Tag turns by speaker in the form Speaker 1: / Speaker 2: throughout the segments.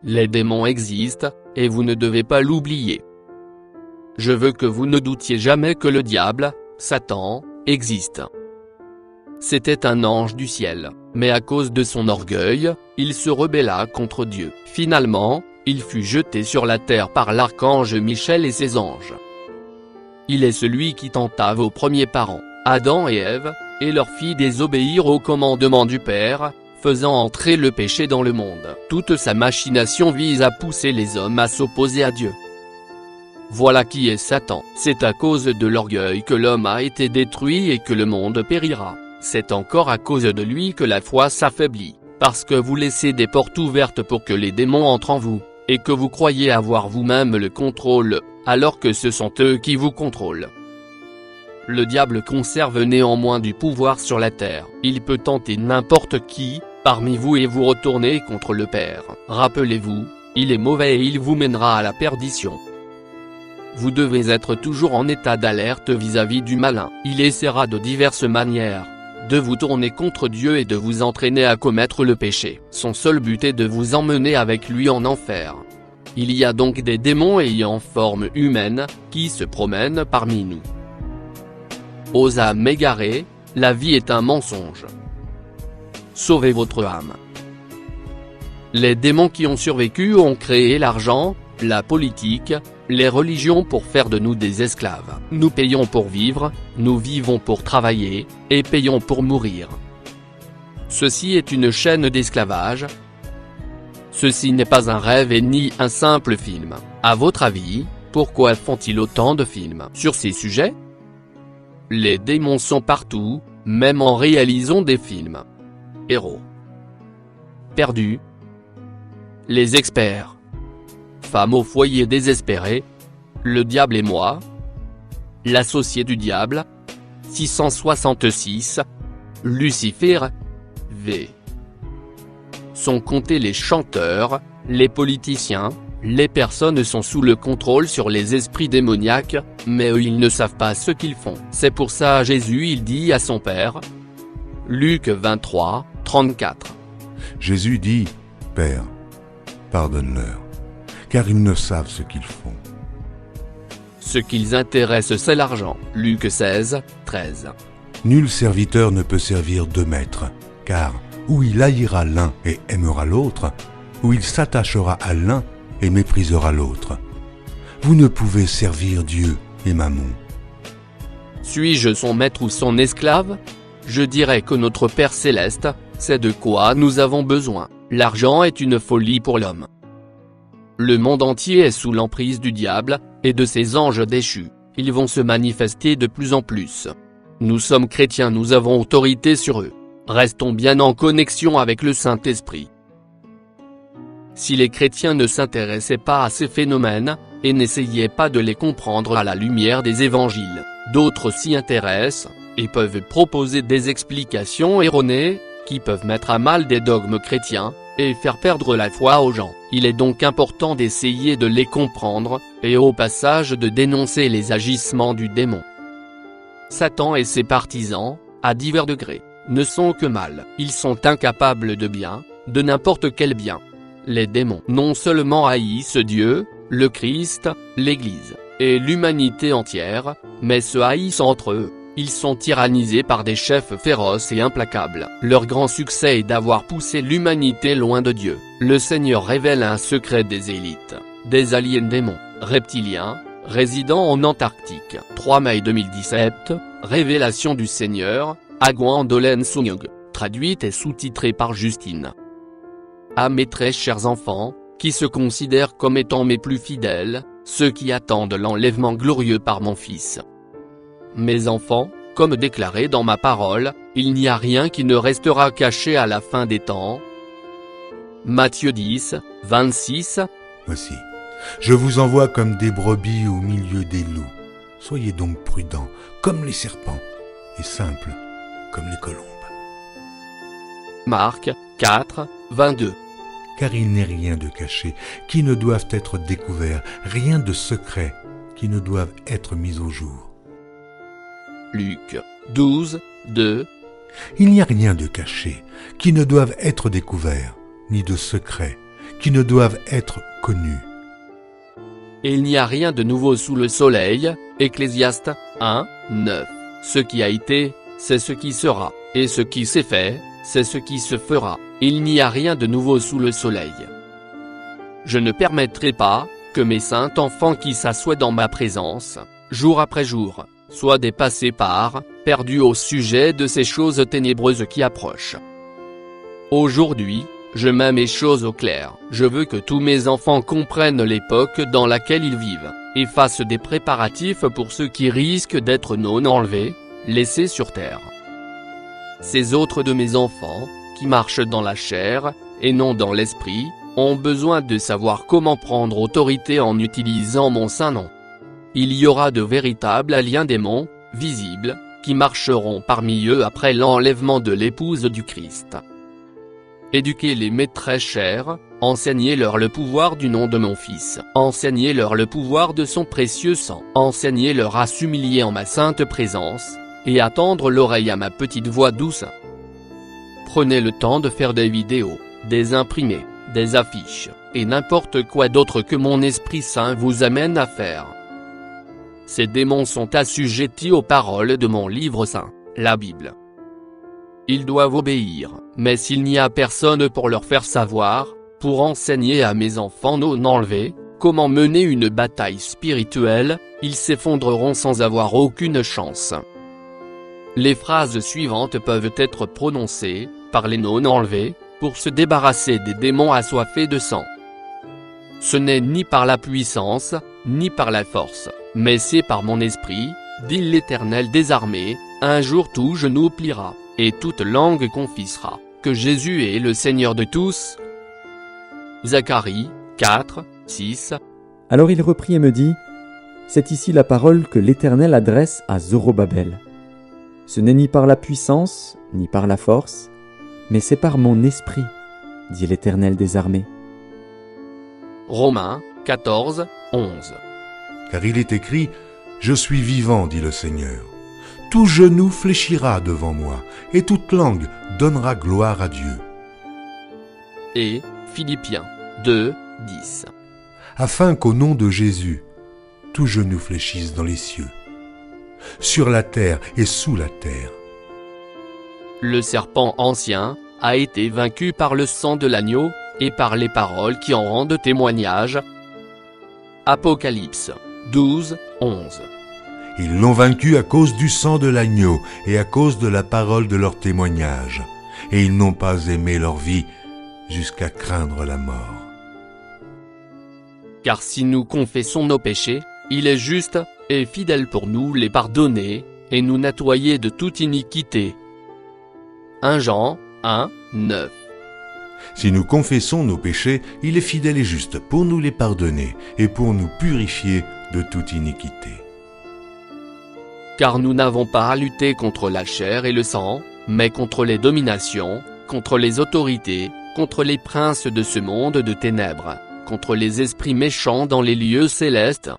Speaker 1: Les démons existent, et vous ne devez pas l'oublier. Je veux que vous ne doutiez jamais que le diable, Satan, existe. C'était un ange du ciel, mais à cause de son orgueil, il se rebella contre Dieu. Finalement, il fut jeté sur la terre par l'archange Michel et ses anges. Il est celui qui tenta vos premiers parents, Adam et Ève, et leur fit désobéir au commandement du Père, faisant entrer le péché dans le monde. Toute sa machination vise à pousser les hommes à s'opposer à Dieu. Voilà qui est Satan. C'est à cause de l'orgueil que l'homme a été détruit et que le monde périra. C'est encore à cause de lui que la foi s'affaiblit, parce que vous laissez des portes ouvertes pour que les démons entrent en vous, et que vous croyez avoir vous-même le contrôle, alors que ce sont eux qui vous contrôlent. Le diable conserve néanmoins du pouvoir sur la terre. Il peut tenter n'importe qui, parmi vous et vous retourner contre le Père. Rappelez-vous, il est mauvais et il vous mènera à la perdition. Vous devez être toujours en état d'alerte vis-à-vis du malin. Il essaiera de diverses manières de vous tourner contre Dieu et de vous entraîner à commettre le péché. Son seul but est de vous emmener avec lui en enfer. Il y a donc des démons ayant forme humaine, qui se promènent parmi nous. Aux âmes égarées, la vie est un mensonge. Sauvez votre âme. Les démons qui ont survécu ont créé l'argent, la politique, les religions pour faire de nous des esclaves. Nous payons pour vivre, nous vivons pour travailler, et payons pour mourir. Ceci est une chaîne d'esclavage. Ceci n'est pas un rêve et ni un simple film. À votre avis, pourquoi font-ils autant de films sur ces sujets? Les démons sont partout, même en réalisant des films. Héros. Perdus. Les experts. Femme au foyer désespérée. Le diable et moi. L'associé du diable. 666. Lucifer. V. Sont comptés les chanteurs, les politiciens, les personnes sont sous le contrôle sur les esprits démoniaques, mais eux ils ne savent pas ce qu'ils font. C'est pour ça Jésus il dit à son Père. Luc 23, 34.
Speaker 2: Jésus dit, Père, pardonne-leur, car ils ne savent ce qu'ils font.
Speaker 1: Ce qu'ils intéressent c'est l'argent. Luc 16, 13.
Speaker 2: Nul serviteur ne peut servir deux maîtres, car ou il haïra l'un et aimera l'autre, ou il s'attachera à l'un et méprisera l'autre. Vous ne pouvez servir Dieu et Mammon.
Speaker 1: Suis-je son maître ou son esclave? Je dirais que notre Père Céleste, c'est de quoi nous avons besoin. L'argent est une folie pour l'homme. Le monde entier est sous l'emprise du diable, et de ses anges déchus. Ils vont se manifester de plus en plus. Nous sommes chrétiens, nous avons autorité sur eux. Restons bien en connexion avec le Saint-Esprit. Si les chrétiens ne s'intéressaient pas à ces phénomènes, et n'essayaient pas de les comprendre à la lumière des évangiles, d'autres s'y intéressent, et peuvent proposer des explications erronées, qui peuvent mettre à mal des dogmes chrétiens, et faire perdre la foi aux gens. Il est donc important d'essayer de les comprendre, et au passage de dénoncer les agissements du démon. Satan et ses partisans, à divers degrés, ne sont que mal. Ils sont incapables de bien, de n'importe quel bien. Les démons non seulement haïssent Dieu, le Christ, l'Église, et l'humanité entière, mais se haïssent entre eux. Ils sont tyrannisés par des chefs féroces et implacables. Leur grand succès est d'avoir poussé l'humanité loin de Dieu. Le Seigneur révèle un secret des élites, des aliens démons, reptiliens, résidant en Antarctique. 3 mai 2017, Révélation du Seigneur, à Gwendolen Sougnog, traduite et sous-titrée par Justine. À mes très chers enfants, qui se considèrent comme étant mes plus fidèles, ceux qui attendent l'enlèvement glorieux par mon Fils. Mes enfants, comme déclaré dans ma parole, il n'y a rien qui ne restera caché à la fin des temps. Matthieu 10, 26.
Speaker 2: Voici, je vous envoie comme des brebis au milieu des loups. Soyez donc prudents, comme les serpents, et simples, comme les colombes.
Speaker 1: Marc 4, 22.
Speaker 2: Car il n'est rien de caché qui ne doive être découvert, rien de secret qui ne doive être mis au jour.
Speaker 1: Luc 12, 2.
Speaker 2: Il n'y a rien de caché qui ne doive être découvert, ni de secret qui ne doivent être connus.
Speaker 1: Et il n'y a rien de nouveau sous le soleil, Ecclésiaste 1, 9. Ce qui a été, c'est ce qui sera, et ce qui s'est fait, c'est ce qui se fera. Il n'y a rien de nouveau sous le soleil. Je ne permettrai pas que mes saints enfants qui s'assoient dans ma présence, jour après jour, soient dépassés par, perdus au sujet de ces choses ténébreuses qui approchent. Aujourd'hui, je mets mes choses au clair. Je veux que tous mes enfants comprennent l'époque dans laquelle ils vivent, et fassent des préparatifs pour ceux qui risquent d'être non enlevés, laissés sur terre. Ces autres de mes enfants, qui marchent dans la chair, et non dans l'esprit, ont besoin de savoir comment prendre autorité en utilisant mon saint nom. Il y aura de véritables aliens démons, visibles, qui marcheront parmi eux après l'enlèvement de l'épouse du Christ. Éduquez-les mes très chers, enseignez-leur le pouvoir du nom de mon Fils, enseignez-leur le pouvoir de son précieux sang, enseignez-leur à s'humilier en ma sainte présence, et à tendre l'oreille à ma petite voix douce. Prenez le temps de faire des vidéos, des imprimés, des affiches, et n'importe quoi d'autre que mon Esprit Saint vous amène à faire. Ces démons sont assujettis aux paroles de mon livre saint, la Bible. Ils doivent obéir, mais s'il n'y a personne pour leur faire savoir, pour enseigner à mes enfants non enlevés, comment mener une bataille spirituelle, ils s'effondreront sans avoir aucune chance. Les phrases suivantes peuvent être prononcées, par les non enlevés, pour se débarrasser des démons assoiffés de sang. Ce n'est ni par la puissance, ni par la force, mais c'est par mon esprit, dit l'Éternel des armées, un jour tout genou pliera, et toute langue confessera, que Jésus est le Seigneur de tous. Zacharie 4, 6.
Speaker 3: Alors il reprit et me dit, c'est ici la parole que l'Éternel adresse à Zorobabel. Ce n'est ni par la puissance, ni par la force, mais c'est par mon esprit, dit l'Éternel des armées.
Speaker 1: Romains 14, 11.
Speaker 2: Car il est écrit, « Je suis vivant, dit le Seigneur. Tout genou fléchira devant moi, et toute langue donnera gloire à Dieu. »
Speaker 1: Et Philippiens 2, 10.
Speaker 2: Afin qu'au nom de Jésus, tout genou fléchisse dans les cieux, sur la terre et sous la terre.
Speaker 1: Le serpent ancien a été vaincu par le sang de l'agneau, et par les paroles qui en rendent témoignage. Apocalypse 12, 11.
Speaker 2: Ils l'ont vaincu à cause du sang de l'agneau et à cause de la parole de leur témoignage, et ils n'ont pas aimé leur vie jusqu'à craindre la mort.
Speaker 1: Car si nous confessons nos péchés, il est juste et fidèle pour nous les pardonner, et nous nettoyer de toute iniquité. 1 Jean 1, 9.
Speaker 2: Si nous confessons nos péchés, il est fidèle et juste pour nous les pardonner et pour nous purifier de toute iniquité.
Speaker 1: Car nous n'avons pas à lutter contre la chair et le sang, mais contre les dominations, contre les autorités, contre les princes de ce monde de ténèbres, contre les esprits méchants dans les lieux célestes.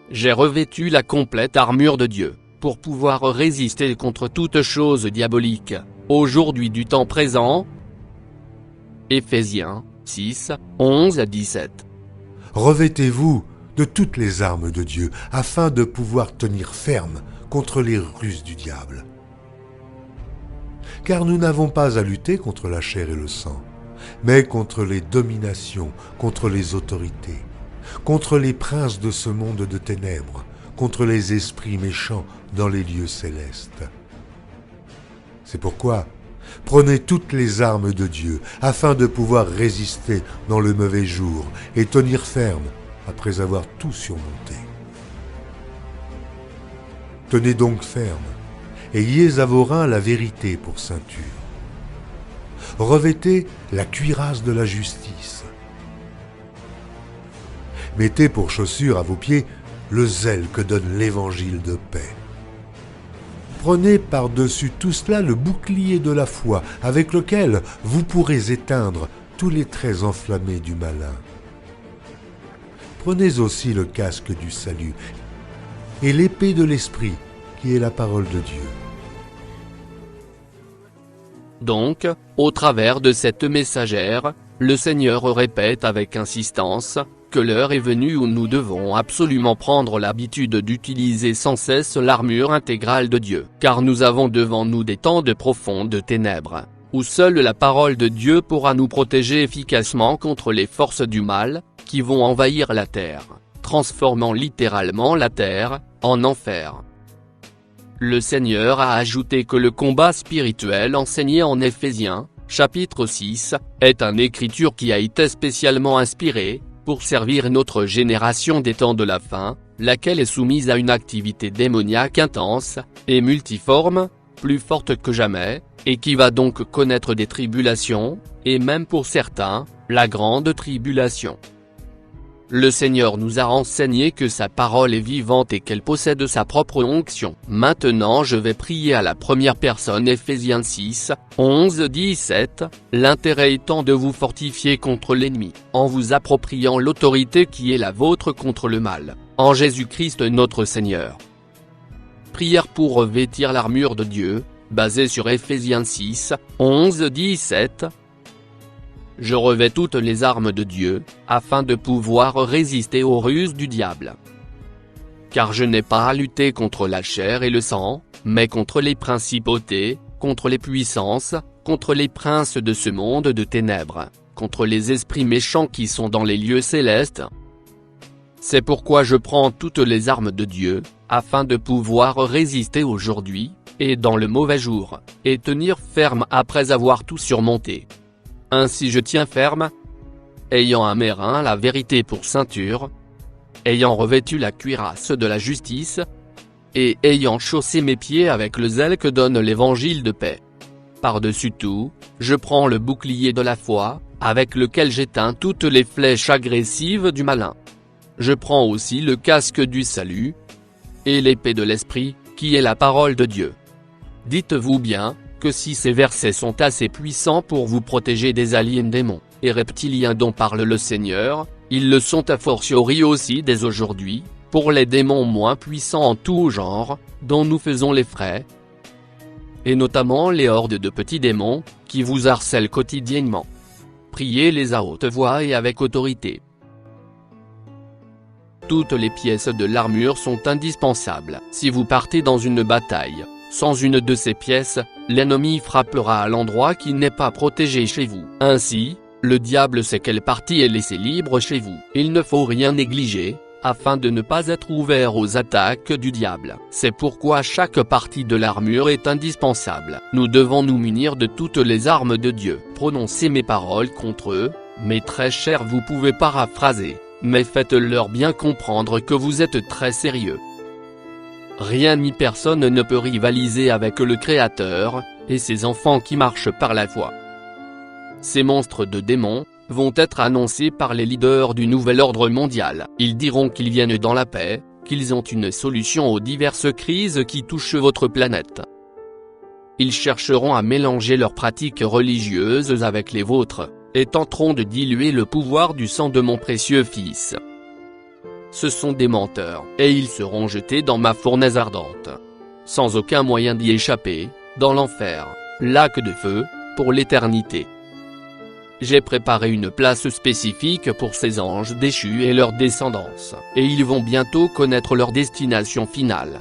Speaker 1: J'ai revêtu la complète armure de Dieu, pour pouvoir résister contre toute chose diabolique, aujourd'hui du temps présent. Éphésiens 6, 11 à 17.
Speaker 2: Revêtez-vous de toutes les armes de Dieu, afin de pouvoir tenir ferme contre les ruses du diable. Car nous n'avons pas à lutter contre la chair et le sang, mais contre les dominations, contre les autorités, contre les princes de ce monde de ténèbres, contre les esprits méchants dans les lieux célestes. C'est pourquoi, prenez toutes les armes de Dieu, afin de pouvoir résister dans le mauvais jour et tenir ferme après avoir tout surmonté. Tenez donc ferme, ayez à vos reins la vérité pour ceinture. Revêtez la cuirasse de la justice. Mettez pour chaussure à vos pieds le zèle que donne l'évangile de paix. Prenez par-dessus tout cela le bouclier de la foi, avec lequel vous pourrez éteindre tous les traits enflammés du malin. Prenez aussi le casque du salut et l'épée de l'esprit, qui est la parole de Dieu.
Speaker 1: Donc, au travers de cette messagère, le Seigneur répète avec insistance que l'heure est venue où nous devons absolument prendre l'habitude d'utiliser sans cesse l'armure intégrale de Dieu, car nous avons devant nous des temps de profondes ténèbres, où seule la parole de Dieu pourra nous protéger efficacement contre les forces du mal, qui vont envahir la terre, transformant littéralement la terre en enfer. Le Seigneur a ajouté que le combat spirituel enseigné en Éphésiens, chapitre 6, est une écriture qui a été spécialement inspirée pour servir notre génération des temps de la fin, laquelle est soumise à une activité démoniaque intense et multiforme, plus forte que jamais, et qui va donc connaître des tribulations, et même pour certains, la grande tribulation. Le Seigneur nous a enseigné que sa parole est vivante et qu'elle possède sa propre onction. Maintenant je vais prier à la première personne. Éphésiens 6, 11-17, l'intérêt étant de vous fortifier contre l'ennemi, en vous appropriant l'autorité qui est la vôtre contre le mal, en Jésus-Christ notre Seigneur. Prière pour revêtir l'armure de Dieu, basée sur Éphésiens 6, 11-17. Je revais toutes les armes de Dieu, afin de pouvoir résister aux ruses du diable. Car je n'ai pas à lutter contre la chair et le sang, mais contre les principautés, contre les puissances, contre les princes de ce monde de ténèbres, contre les esprits méchants qui sont dans les lieux célestes. C'est pourquoi je prends toutes les armes de Dieu, afin de pouvoir résister aujourd'hui, et dans le mauvais jour, et tenir ferme après avoir tout surmonté. Ainsi je tiens ferme, ayant à mes reins la vérité pour ceinture, ayant revêtu la cuirasse de la justice, et ayant chaussé mes pieds avec le zèle que donne l'évangile de paix. Par-dessus tout, je prends le bouclier de la foi, avec lequel j'éteins toutes les flèches agressives du malin. Je prends aussi le casque du salut, et l'épée de l'esprit, qui est la parole de Dieu. Dites-vous bien, que si ces versets sont assez puissants pour vous protéger des aliens démons et reptiliens dont parle le Seigneur, ils le sont a fortiori aussi dès aujourd'hui, pour les démons moins puissants en tout genre, dont nous faisons les frais, et notamment les hordes de petits démons, qui vous harcèlent quotidiennement. Priez-les à haute voix et avec autorité. Toutes les pièces de l'armure sont indispensables. Si vous partez dans une bataille, sans une de ces pièces, l'ennemi frappera à l'endroit qui n'est pas protégé chez vous. Ainsi, le diable sait quelle partie est laissée libre chez vous. Il ne faut rien négliger, afin de ne pas être ouvert aux attaques du diable. C'est pourquoi chaque partie de l'armure est indispensable. Nous devons nous munir de toutes les armes de Dieu. Prononcez mes paroles contre eux, mes très chers, vous pouvez paraphraser, mais faites-leur bien comprendre que vous êtes très sérieux. Rien ni personne ne peut rivaliser avec le Créateur, et ses enfants qui marchent par la foi. Ces monstres de démons vont être annoncés par les leaders du nouvel ordre mondial. Ils diront qu'ils viennent dans la paix, qu'ils ont une solution aux diverses crises qui touchent votre planète. Ils chercheront à mélanger leurs pratiques religieuses avec les vôtres, et tenteront de diluer le pouvoir du sang de mon précieux Fils. Ce sont des menteurs, et ils seront jetés dans ma fournaise ardente. Sans aucun moyen d'y échapper, dans l'enfer, lac de feu, pour l'éternité. J'ai préparé une place spécifique pour ces anges déchus et leur descendance, et ils vont bientôt connaître leur destination finale.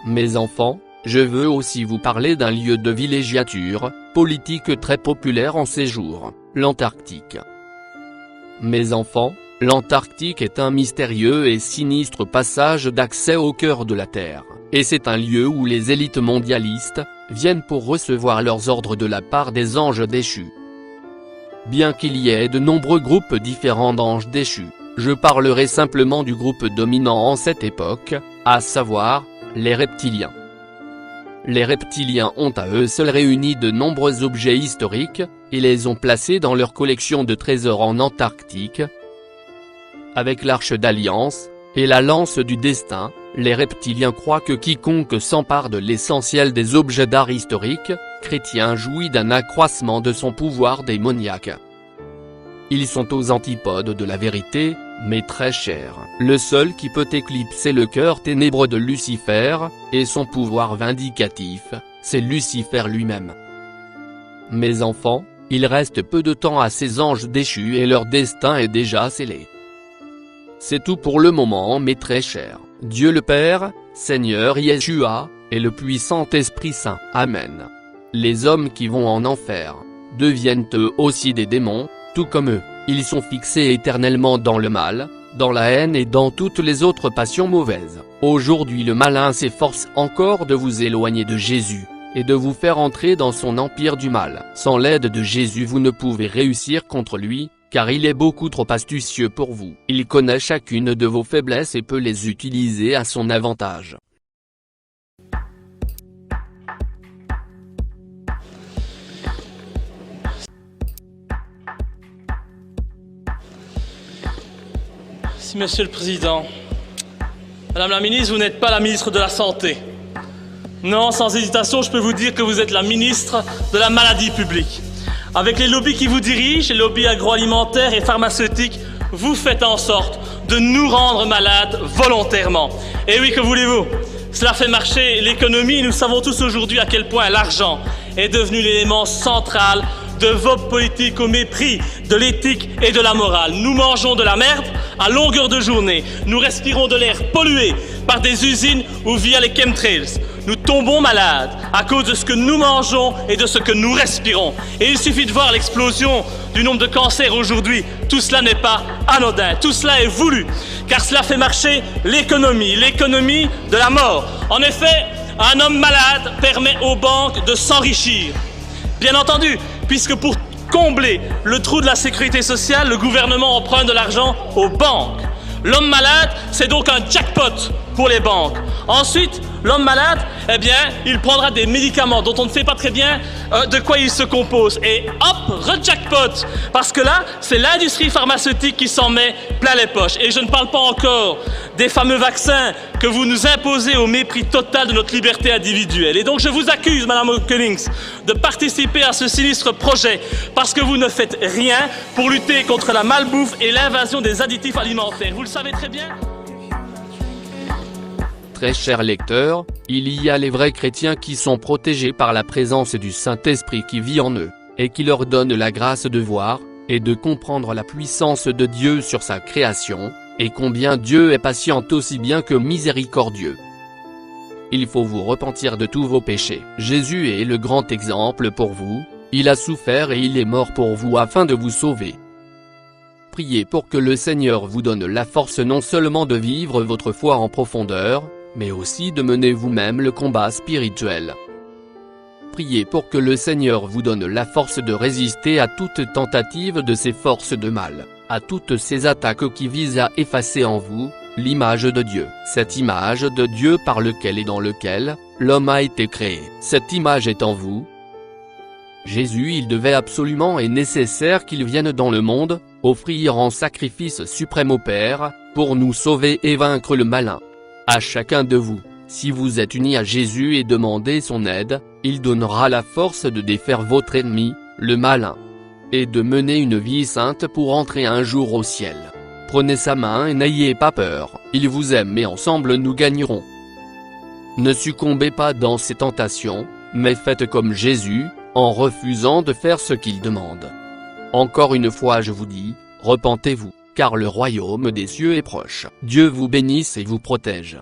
Speaker 1: Mes enfants, je veux aussi vous parler d'un lieu de villégiature, politique très populaire en ces jours, l'Antarctique. Mes enfants, l'Antarctique est un mystérieux et sinistre passage d'accès au cœur de la Terre, et c'est un lieu où les élites mondialistes viennent pour recevoir leurs ordres de la part des anges déchus. Bien qu'il y ait de nombreux groupes différents d'anges déchus, je parlerai simplement du groupe dominant en cette époque, à savoir, les reptiliens. Les reptiliens ont à eux seuls réuni de nombreux objets historiques, et les ont placés dans leur collection de trésors en Antarctique. Avec l'arche d'alliance, et la lance du destin, les reptiliens croient que quiconque s'empare de l'essentiel des objets d'art historiques, chrétiens jouit d'un accroissement de son pouvoir démoniaque. Ils sont aux antipodes de la vérité, mais très chers. Le seul qui peut éclipser le cœur ténébreux de Lucifer, et son pouvoir vindicatif, c'est Lucifer lui-même. Mes enfants, il reste peu de temps à ces anges déchus et leur destin est déjà scellé. C'est tout pour le moment mes très chers. Dieu le Père, Seigneur Yeshua, et le puissant Esprit Saint. Amen. Les hommes qui vont en enfer deviennent eux aussi des démons, tout comme eux. Ils sont fixés éternellement dans le mal, dans la haine et dans toutes les autres passions mauvaises. Aujourd'hui le malin s'efforce encore de vous éloigner de Jésus, et de vous faire entrer dans son empire du mal. Sans l'aide de Jésus vous ne pouvez réussir contre lui, car il est beaucoup trop astucieux pour vous. Il connaît chacune de vos faiblesses et peut les utiliser à son avantage.
Speaker 4: Merci, Monsieur le Président. Madame la ministre, vous n'êtes pas la ministre de la Santé. Non, sans hésitation, je peux vous dire que vous êtes la ministre de la maladie publique. Avec les lobbies qui vous dirigent, les lobbies agroalimentaires et pharmaceutiques, vous faites en sorte de nous rendre malades volontairement. Et oui, que voulez-vous? Cela fait marcher l'économie et nous savons tous aujourd'hui à quel point l'argent est devenu l'élément central de vos politiques au mépris de l'éthique et de la morale. Nous mangeons de la merde à longueur de journée. Nous respirons de l'air pollué par des usines ou via les chemtrails. Nous tombons malades à cause de ce que nous mangeons et de ce que nous respirons. Et il suffit de voir l'explosion du nombre de cancers aujourd'hui. Tout cela n'est pas anodin, tout cela est voulu, car cela fait marcher l'économie de la mort. En effet, un homme malade permet aux banques de s'enrichir. Bien entendu, puisque pour combler le trou de la sécurité sociale, le gouvernement emprunte de l'argent aux banques. L'homme malade, c'est donc un jackpot pour les banques. Ensuite, l'homme malade, eh bien, il prendra des médicaments dont on ne sait pas très bien de quoi ils se composent. Et hop, re-jackpot. Parce que là, c'est l'industrie pharmaceutique qui s'en met plein les poches. Et je ne parle pas encore des fameux vaccins que vous nous imposez au mépris total de notre liberté individuelle. Et donc je vous accuse, Madame O'Cullings, de participer à ce sinistre projet parce que vous ne faites rien pour lutter contre la malbouffe et l'invasion des additifs alimentaires. Vous le savez très bien.
Speaker 1: Très chers lecteurs, il y a les vrais chrétiens qui sont protégés par la présence du Saint-Esprit qui vit en eux, et qui leur donne la grâce de voir, et de comprendre la puissance de Dieu sur sa création, et combien Dieu est patient aussi bien que miséricordieux. Il faut vous repentir de tous vos péchés. Jésus est le grand exemple pour vous, il a souffert et il est mort pour vous afin de vous sauver. Priez pour que le Seigneur vous donne la force non seulement de vivre votre foi en profondeur, mais aussi de mener vous-même le combat spirituel. Priez pour que le Seigneur vous donne la force de résister à toute tentative de ces forces de mal, à toutes ces attaques qui visent à effacer en vous l'image de Dieu. Cette image de Dieu par lequel et dans lequel l'homme a été créé. Cette image est en vous. Jésus, il devait absolument et nécessaire qu'il vienne dans le monde, offrir en sacrifice suprême au Père, pour nous sauver et vaincre le malin. À chacun de vous, si vous êtes unis à Jésus et demandez son aide, il donnera la force de défaire votre ennemi, le malin, et de mener une vie sainte pour entrer un jour au ciel. Prenez sa main et n'ayez pas peur, il vous aime et ensemble nous gagnerons. Ne succombez pas dans ces tentations, mais faites comme Jésus, en refusant de faire ce qu'il demande. Encore une fois je vous dis, repentez-vous, car le royaume des cieux est proche. Dieu vous bénisse et vous protège.